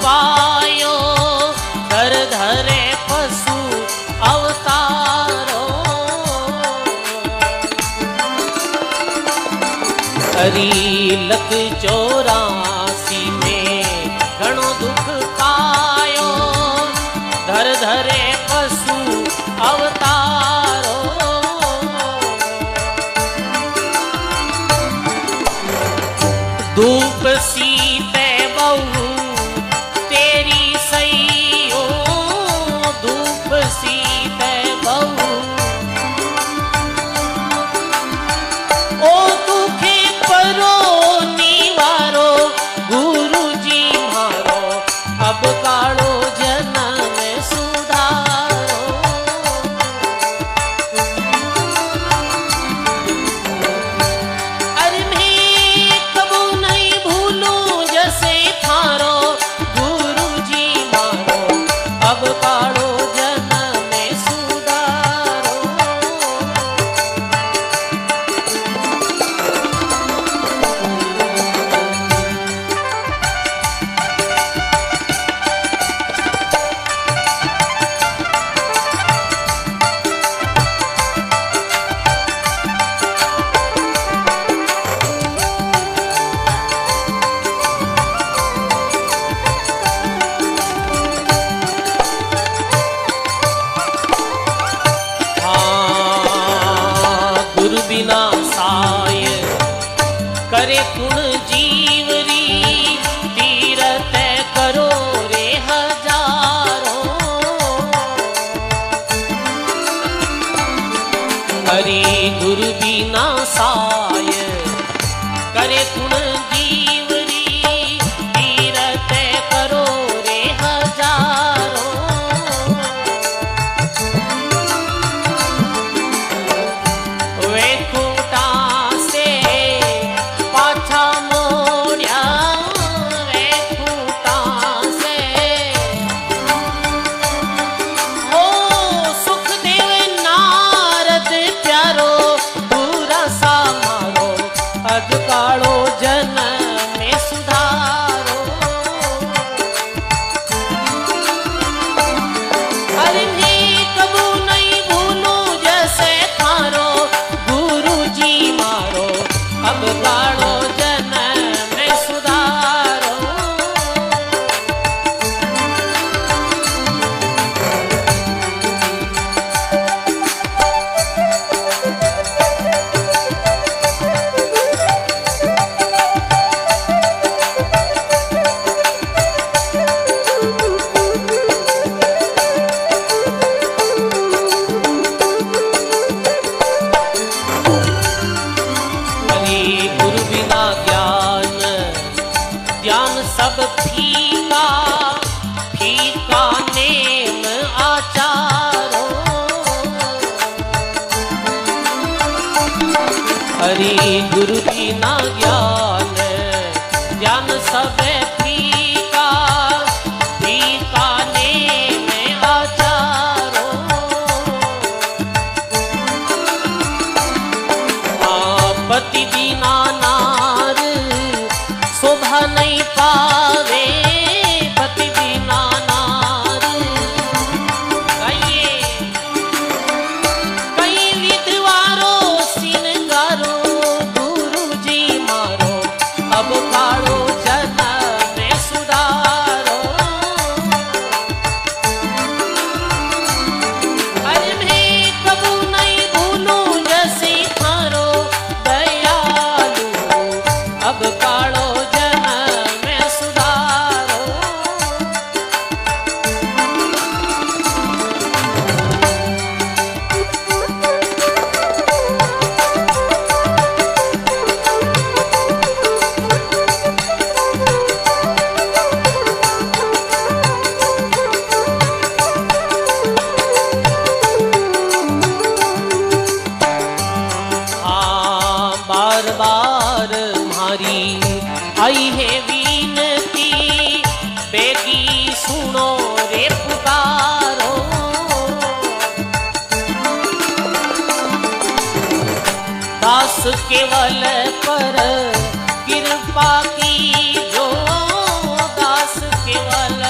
पायो, धर धरे पशु अवतारो। हरीलक 84 में घणो दुख पायो, धर धरे पशु अवतारो। धूप सीते बहु तेरी सैयो, धूप सीते बहु ओ दुखे परो निवारो, गुरु जी मारो अब कालो जन्म सुधारो। अरे मैं कबू नहीं भूलूं जैसे थारो, गुरु जी मारो अब कालो जन्म सुधारो। गुरु बिना साय करे कुण जीवरी, तीरथ करो रे हजारों। हरि गुरु बिना साय करे कुण जीवरी, तीरथ करो रे हजारों। वैकुंठा से पाछा मोड़िया, वैकुंठा से ओ सुखदेव नारद प्यारो, पूरा सा मारो अज कालो जन्म में सुधारो। अरे मैं कबू नहीं भूलूं जैसे थारो, गुरु जी मारो अब कालो जन्म में सुधारो। हरि गुरु बिना ज्ञान, ज्ञान सब फीका, फीका नेम आचारो। हरि गुरु बिना ज्ञान, ज्ञान सब फीका, फीका नेम आचारो। पति बिना नार शोभा नहीं पावे, पति बिना नार कई विधवारो सिनगारो, गुरु जी मारो अब कालो जन्म में सुधारो। अरे मैं कबू नहीं भूलूं जैसे थारो, दयालु अब कालो जन्म में सुधारो। बार बार मारी आई है विनती, बेगी सुनो रे पुकारो। दास केवल पर कृपा की जो, दास केवल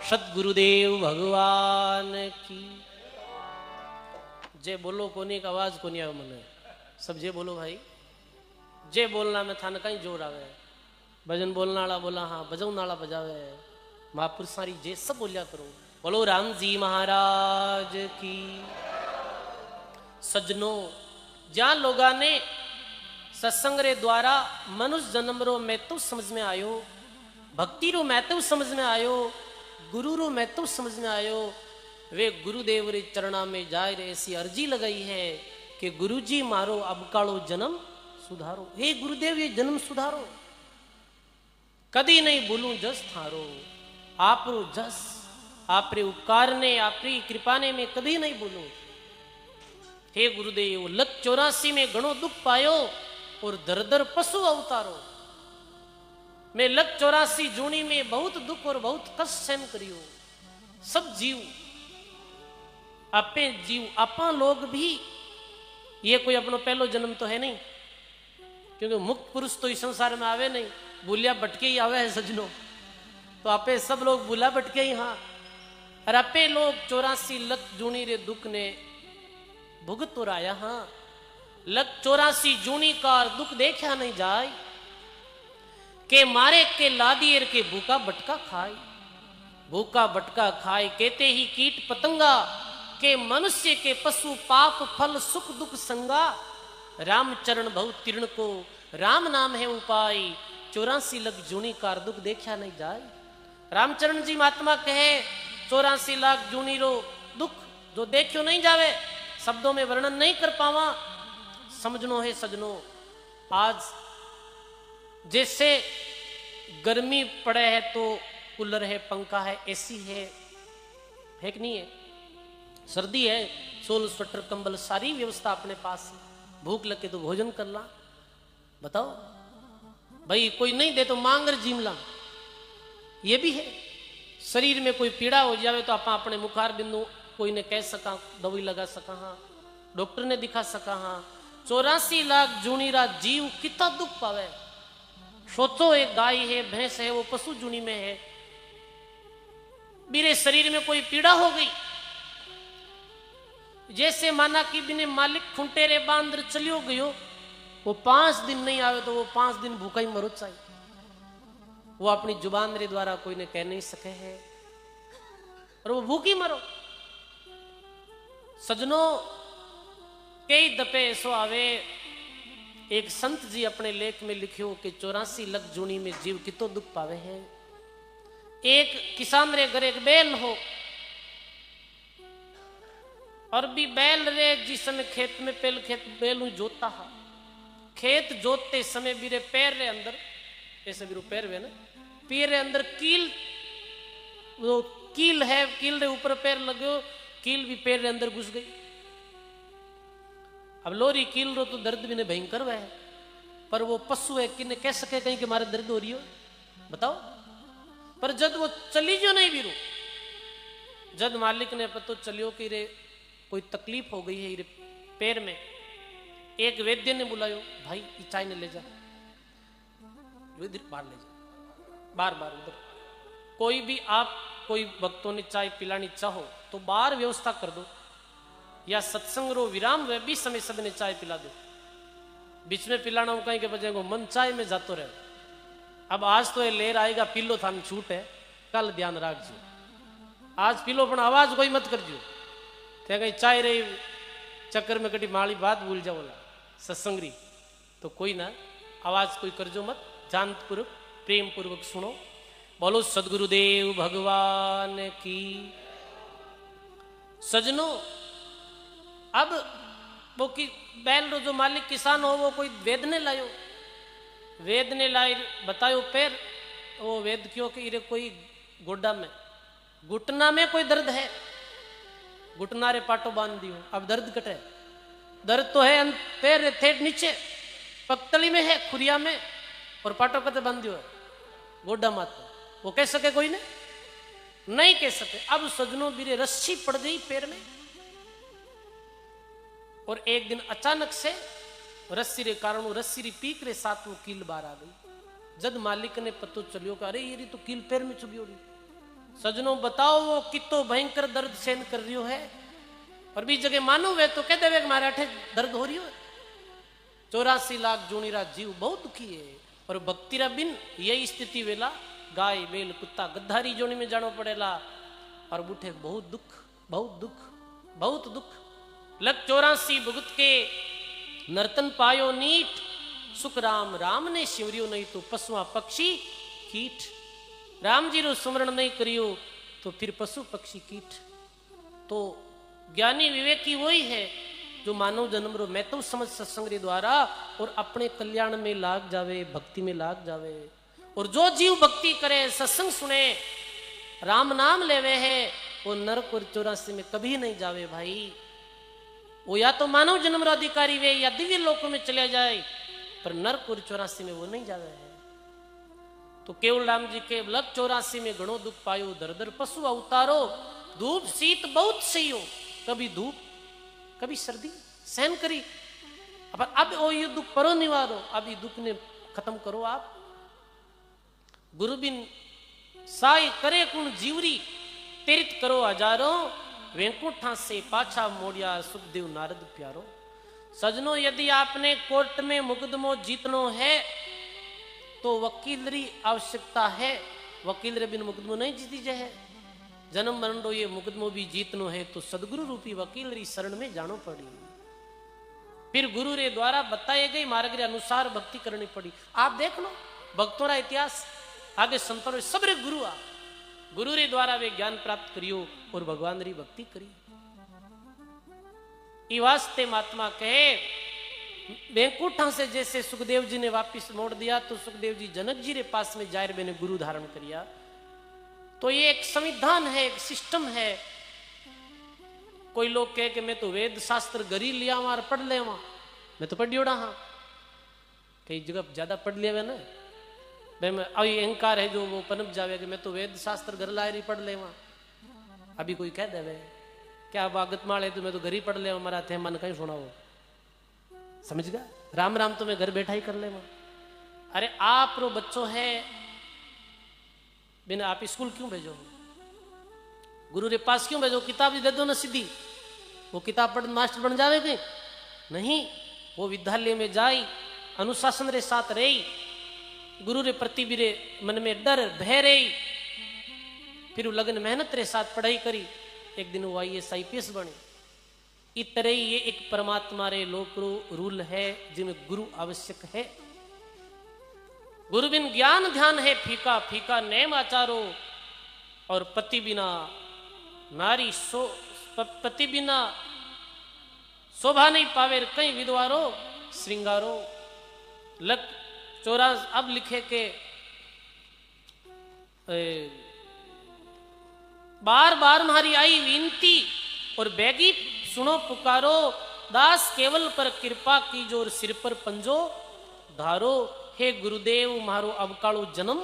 सतगुरुदेव भगवान की जे बोलो कोनी का आवाज कोनी आवे मने सब जे बोलो भाई जे बोलना में थाने कहीं जोर आवे भजन बोलने वाला बोला हाँ बजाने वाला बजावे महापुरुष सारी जे सब बोलिया करो बोलो राम जी महाराज की। सज्जनों ज्या लोगा ने सत्संग रे द्वारा मनुष्य जन्म रो महत्व समझ में आयो भक्ति रो महत्व समझ में आयो गुरु रो महत्व समझ में आयो वे गुरुदेव रे चरणा में जाए रे ऐसी अर्जी लगाई है कि गुरुजी मारो अब कालो जन्म सुधारो। हे गुरुदेव ये जन्म सुधारो कदी नहीं भूलू जस थारो आप रो जस आप रे उपकार ने आप री कृपा ने मैं कदी नहीं भूलू। हे गुरुदेव लत 84 में घणो दुख पायो और दर दर पशु अवतारो मैं लत 84 जूनी में बहुत दुख और बहुत कष्ट सहन करियो। सब जीव आपे जीव आपा लोग भी ये कोई अपनो पहलो जन्म तो है नहीं क्योंकि मुक्त पुरुष तो इस संसार में आवे नहीं भूलिया भटके ही आवे है सजनो तो आपे सब लोग भूला भटके ही हाँ और आपे लोग 84 लत जूनी रे दुख ने भुगत तो राया हाँ लत 84 जूनी का दुख देखा नहीं जाए के मारे के लादियर के भूखा बटका खाए कहते ही कीट पतंगा के मनुष्य के पशु पाप फल सुख दुख संगा रामचरण बहु तीर्ण को राम नाम है उपाय 84 लाख जूनी कार दुख देखा नहीं जाए। रामचरण जी महात्मा कहे 84 लाख जूनी रो दुख जो देखो नहीं जावे शब्दों में वर्णन नहीं कर पावा समझनो है सजनो। आज जैसे गर्मी पड़े है तो कूलर है पंखा है एसी है कि नहीं है सर्दी है सोल स्वेटर कंबल सारी व्यवस्था अपने पास है भूख लगे तो भोजन कर ला बताओ भाई कोई नहीं दे तो मांग कर जीम ला ये भी है। शरीर में कोई पीड़ा हो जाए तो आप अपने मुखार बिंदु कोई ने कह सका दवाई लगा सका हाँ डॉक्टर ने दिखा सका हाँ 84 लाख जूनीरा जीव कितना दुख पावे। सोचो एक गाय है भैंस है वो पशु जूनी में है मेरे शरीर में कोई पीड़ा हो गई जैसे माना कि बिने मालिक खुंटे रे बांदर चलियो गयो वो 5 दिन नहीं आवे तो वो 5 दिन भूखा ही मरो चाहिए वो अपनी जुबान रे द्वारा कोई ने कह नहीं सके है और वो भूखी मरो। सजनों कई दफे ऐसो आवे एक संत जी अपने लेख में लिखियो कि 84 लाख जूनी में जीव कितो दुख पावे है। एक किसान रे घर एक बैल हो और भी बैल रे जिस समय खेत में पहले खेत बैल जोता हा खेत जोतते समय बीरे पैर रे अंदर ऐसे बीरो पैर वे ना पैर रे अंदर कील वो कील है कील रे ऊपर पैर लगे कील भी पैर रे अंदर घुस गई। अब लोरी कील रो तो दर्द भी ने भयंकर वह है पर वो पशु है कि कह सके कहीं कि मारे दर्द हो रही हो बताओ पर जब वो चली जो नहीं बीरो जब मालिक ने पतो चलियो कि रे कोई तकलीफ हो गई है रे पैर में एक वैद्य ने बुलायो भाई चाय ने ले जा बाहर ले जा बार उधर कोई भी आप कोई भक्तों ने चाय पिलानी चाहो तो बाहर व्यवस्था कर दो या सत्संग रो विराम वे भी समय सब ने चाय पिला दो बीच में पिलाना हो कहीं के बजे को मन चाय में जातो रहे। अब आज तो ये लेर आएगा पीलो थान छूट है कल ध्यान राख जो आज पीलो पण आवाज कोई मत कर जो क्या कहीं चाय रही चक्कर में कटी माली बात भूल जाओ सत्संगरी तो कोई ना आवाज कोई कर जो मत शांत पूर्वक प्रेम पूर्वक सुनो। बोलो सदगुरुदेव भगवान की। सजनों अब वो कि बैल जो मालिक किसान हो वो कोई वेद ने लायो वेद ने लाई बतायो पैर वो वेद क्यों कि इरे कोई गोड्डा में घुटना में कोई दर्द है घुटना रे पाटो बांध दियो अब दर्द कटे दर्द तो है पैर थेट नीचे पकतली में है खुरिया में और पाटो कते बांध दियो है गोड्डा मात वो कह सके कोई ने नहीं कह सके। अब सजनों बीरे रस्सी पड़ गई पैर में और एक दिन अचानक से रस्सी रे कारण रस्सी री पीक रे साथ वो कील बार आ गई जद मालिक ने पतो चलियो कि अरे ये तो कील पैर में चुभी हो रही सजनों बताओ वो कितो भयंकर दर्द सहन कर रही है, पर भी जगह मानो वे तो कहते वे मारे अठे दर्द हो रही हो। 84 लाख जोनीरा जीव बहुत दुखी है, और भक्तिरा बिन यही स्थिति वेला गाय बेल कुत्ता गद्दारी जोनी में जानो पड़ेला, और बूठे बहुत दुख बहुत दुख बहुत दुख। लग 84 भुगत के नर्तन पायो नीट, सुख राम राम ने शिवरियो नहीं तो पशुआ पक्षी कीट। राम जी रो सुमरण नहीं करियो तो फिर पशु पक्षी कीट। तो ज्ञानी विवेकी वही है जो मानव जन्म रो मैं तो समझ सत्संग रे द्वारा और अपने कल्याण में लाग जावे, भक्ति में लाग जावे। और जो जीव भक्ति करे, सत्संग सुने, राम नाम लेवे है, वो नरक और 84 में कभी नहीं जावे भाई। वो या तो मानव जन्म रो अधिकारी वे या दिव्य लोकों में चले जाए, पर नरक और 84 में वो नहीं जावे है। तो केवल राम जी के लग 84 में घणो दुख पायो, दर दर पशु अवतारो, धूप शीत बहुत सही हो, कभी धूप कभी सर्दी सहन करी। अब वो ये दुख परो निवारो, अब ये दुख ने खत्म करो आप। गुरु बिन साई करे कुण जीवरी, तीर्थ करो हजारों, वेंकुठा से पाछा मोड़िया सुखदेव नारद प्यारो। सजनों यदि आपने कोर्ट में मुकदमो जीतनो है तो वकीलरी आवश्यकता है, वकील रे बिन मुकदमो नहीं जीती जाए। जन्म मरण रो ये मुकदमो भी जीतनो है तो सदगुरु रूपी वकील री शरण में जानो पड़ी, फिर गुरु रे द्वारा बताए गए मार्ग रे अनुसार भक्ति करनी पड़ी। आप देख लो भक्तों रा इतिहास, आगे संतों रे सब रे गुरु आ, गुरु रे द्वारा वे ज्ञान प्राप्त करियो और भगवान री भक्ति करी। ई वास्ते महात्मा कहे वेंकुठा से जैसे सुखदेव जी ने वापिस मोड़ दिया, तो सुखदेव जी जनक जी रे पास में जायर मैंने गुरु धारण करिया। तो ये एक संविधान है, एक सिस्टम है। कोई लोग कहे कि मैं तो वेद शास्त्र गरी लिया वहां पढ़ ले, वहां मैं तो पढ़ियोड़ा हाँ, कई जगह ज्यादा पढ़ लिया ना, मैं अभी अहंकार है जो वो पनप जावे कि मैं तो वेद शास्त्र घर लाए पढ़ ले वहां। अभी कोई कह दे क्या बागत माल है तो मैं तो घर ही पढ़ ले, हमारा थे मन कहीं सुना वो समझ गया, राम राम तो मैं घर बैठा ही कर ले वहां। अरे आप रो बच्चों है बिना आप स्कूल क्यों भेजो, गुरु रे पास क्यों भेजो, किताब दे दो ना सीधी, वो किताब पढ़ मास्टर बन जावे कहीं नहीं। वो विद्यालय में जाई, अनुशासन रे साथ रही, गुरु रे प्रति भी रे मन में डर भय रही, फिर लगन मेहनत रे साथ पढ़ाई करी, एक दिन वो IAS IPS बने। इस तरह ये एक परमात्मा रे लोक रूल है जिनमें गुरु आवश्यक है। गुरु बिन ज्ञान ध्यान है फीका, फीका नेम आचारो, और पति बिना नारी पति बिना शोभा नहीं पावे कई विद्वारो श्रृंगारो। लग 84 अब लिखे के बार बार हमारी आई विनती और बैगी सुनो पुकारो, दास केवल पर कृपा की जोर सिर पर पंजो धारो। हे गुरुदेव मारो अवकालो जन्म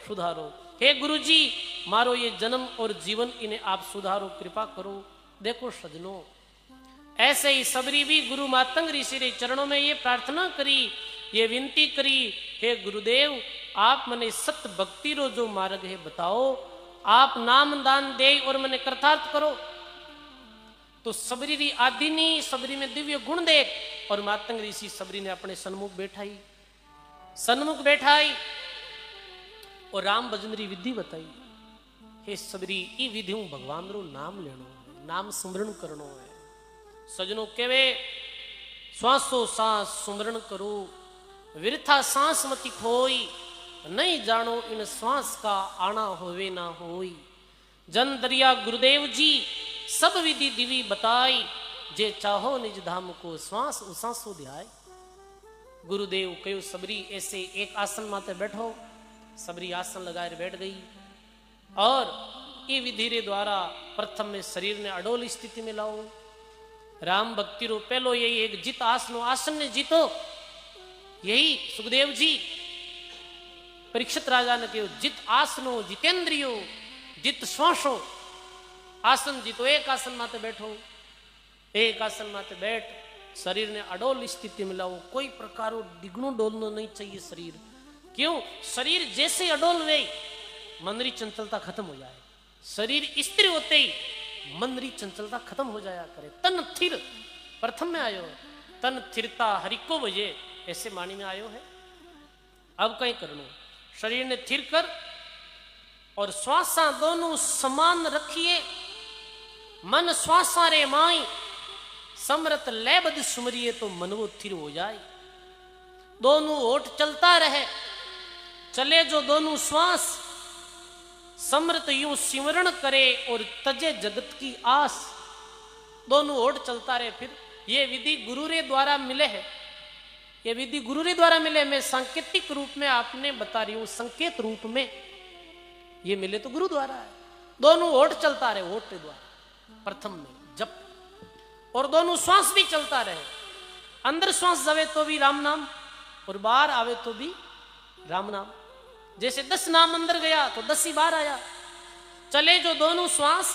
सुधारो, हे गुरुजी मारो ये जन्म और जीवन इन्हें आप सुधारो, कृपा करो। देखो सजनों, ऐसे ही सबरी भी गुरु मातंग ऋषि रे चरणों में ये प्रार्थना करी, ये विनती करी, हे गुरुदेव आप मने सत्य भक्ति रो जो मार्ग है बताओ, आप नाम दान दे और मने कृतार्थ करो। तो सबरी री आदिनी सबरी में दिव्य गुण देख, और मातंग ऋषि सबरी ने अपने सन्मुख बैठाई और राम भजन री विधि बताई। हे सबरी ई विधि भगवान रो नाम लेनो है, नाम सुमरण करनो है। सजनों केवे श्वासो सांस सुमरण करो, विरथा सांस मति खोई, नहीं जानो इन श्वास का आना होवे ना होई। जन दरिया गुरुदेव जी सब विधि दिवी बताई, जे चाहो निज धाम को श्वास उसासो ध्याय। गुरुदेव कहो सबरी ऐसे एक आसन माते बैठो, सबरी आसन लगाए बैठ गई, और ये विधि रे द्वारा प्रथम में शरीर ने अडोल स्थिति में लाओ। राम भक्ति रो पहलो यही एक जित आसनो आसन ने जीतो, यही सुखदेव जी परीक्षित राजा ने कहो जित आसनो जितेंद्रियो जित श्वासो, आसन जीतो, एक आसन माते बैठो, एक आसन माते बैठ शरीर ने अडोल स्थिति में लाओ। कोई प्रकार डिगनो डोलना नहीं चाहिए शरीर, क्यों? शरीर जैसे अडोल वे मन री चंचलता खत्म हो जाए। शरीर स्थिर होते ही मन री चंचलता खत्म हो जाया करे। तन थिर प्रथम में आयो, तन थिरता हरि को बजे, ऐसे मानी में आयो है। अब कहीं करनो, शरीर ने थिर कर और श्वासा दोनों समान रखिए, मन श्वासा रे माई समरत लयबद्ध सुमरिए तो मन वो थिर हो जाए। दोनों होठ चलता रहे, चले जो दोनों श्वास, समृत यूं सिमरण करे और तजे जगत की आस। दोनों होठ चलता रहे। फिर ये विधि गुरु रे द्वारा मिले है, ये विधि गुरु रे द्वारा मिले। मैं सांकेतिक रूप में आपने बता रही हूं, संकेत रूप में ये मिले तो गुरु द्वारा है। दोनों होठ चलता रहे, होठ के द्वारा प्रथम में जप, और दोनों श्वास भी चलता रहे। अंदर श्वास जावे तो भी राम नाम और बाहर आवे तो भी राम नाम। जैसे 10 नाम अंदर गया तो 10 ही बाहर आया। चले जो दोनों श्वास,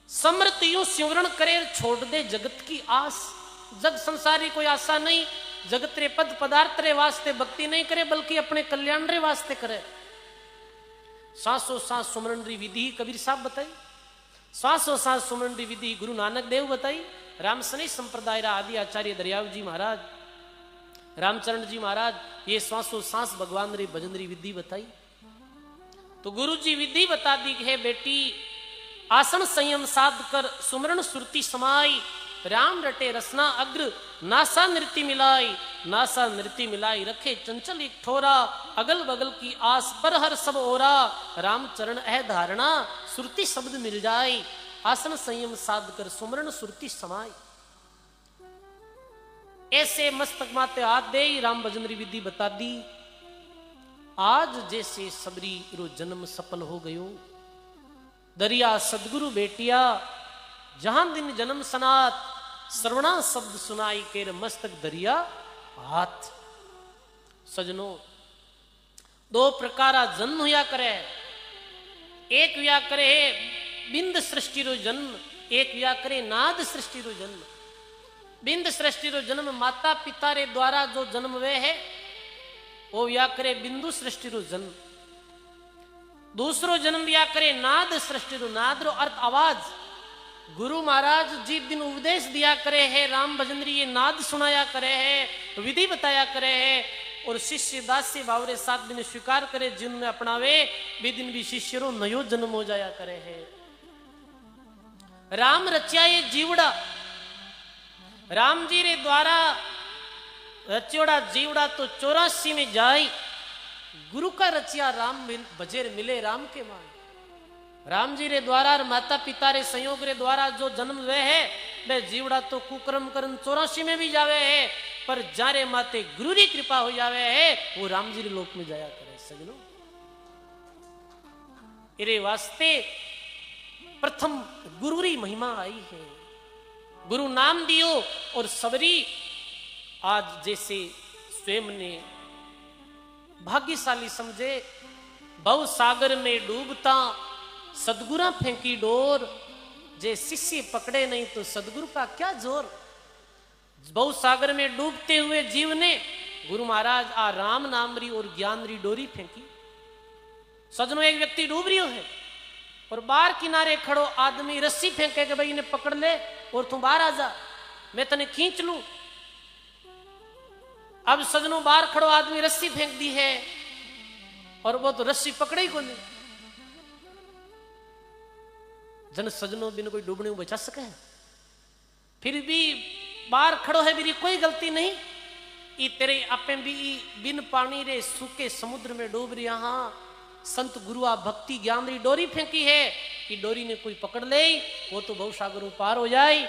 समृत यूं सिमरण करे छोड़ दे जगत की आस। जग संसारी कोई आशा नहीं, जगत रे पद पदार्थ रे वास्ते भक्ति नहीं करे, बल्कि अपने कल्याण रे वास्ते करे। सांसों सांस सुमरण री विधि कबीर साहब बताई, सांसों सांस सुमरण री विधि गुरु नानक देव बताई, रामसनी संप्रदाय रा आदि आचार्य दरियाव जी महाराज, रामचरण जी महाराज, ये श्वासों सांस भगवान रे भजन री विधि बताई। तो गुरु जी विधि बता दी है बेटी, आसन संयम साध कर सुमरण सुरती समाई, राम रटे रसना अग्र नासा नृति मिलाई, नासा नृति मिलाई रखे चंचल एक ठोरा, अगल बगल की आस पर हर सब ओरा, राम चरण अह धारणा सुरती शब्द मिल जाए, आसन संयम साध कर सुमरण सुरती समाई। ऐसे मस्तक माते हाथ दे राम भजन री विधि बता दी। आज जैसे सबरी रो जन्म सफल हो गयो, दरिया सदगुरु बेटिया जहां दिन जन्म सनात, श्रवणा शब्द सुनाई केर मस्तक दरिया हाथ। सजनो, 2 प्रकारा जन्म हुआ करे, एक हुआ करे बिंद सृष्टि रो जन्म, एक हुआ करे नाद सृष्टि रो जन्म। बिंद सृष्टि रो जन्म माता पिता रे द्वारा जो जन्म वे है, वो हुआ करे बिंदु सृष्टि रो जन्म। दूसरो जन्म हुआ करे नाद सृष्टि रो, नाद रो अर्थ आवाज। गुरु महाराज जी दिन उपदेश दिया करे है, राम भजन री ये नाद सुनाया करे है, विधि बताया करे है, और शिष्य दास्य भावरे 7 दिन स्वीकार करे, जिन में अपनावे वे दिन भी शिष्य रो नयो जन्म हो जाया करे है। राम रचा ये जीवड़ा, राम जी रे द्वारा रचोड़ा जीवड़ा तो 84 में जाई, गुरु का रचिया राम बजेर मिले राम के मान। राम जी रे द्वारा और माता पिता रे संयोग रे द्वारा जो जन्म वे है, वे जीवड़ा तो कुकर्म करन 84 में भी जावे है, पर जारे माते गुरु री कृपा हो जावे है, वो राम जी रे लोक में जाया करे। सजनो, इरे वास्ते प्रथम गुरु री महिमा आई है, गुरु नाम दियो। और सबरी आज जैसे स्वयं ने भाग्यशाली समझे, भव सागर में डूबता सदगुरा फेंकी डोर, जे शिष्य पकड़े नहीं तो सदगुरु का क्या जोर। भव सागर में डूबते हुए जीव ने गुरु महाराज आ राम नाम री और ज्ञान री डोरी फेंकी। सजनों, एक व्यक्ति डूब रियो है और बाहर किनारे खड़ो आदमी रस्सी फेंके के भाई इन्हें पकड़ ले और तू बाहर आ जा, मैं तने खींच लूं। अब सजनों, बाहर खड़ो आदमी रस्सी फेंक दी है और वो तो रस्सी पकड़े ही को नहीं। जन सजनों, बिन कोई डूबने को बचा सके, फिर भी बाहर खड़ो है, मेरी कोई गलती नहीं। ई तेरे आपे भी बिन पानी रे सूखे समुद्र में डूब रही। हाँ, संत गुरु आ भक्ति ज्ञान री डोरी फेंकी है कि डोरी ने कोई पकड़ ले, वो तो बहु सागरों पार हो जाए।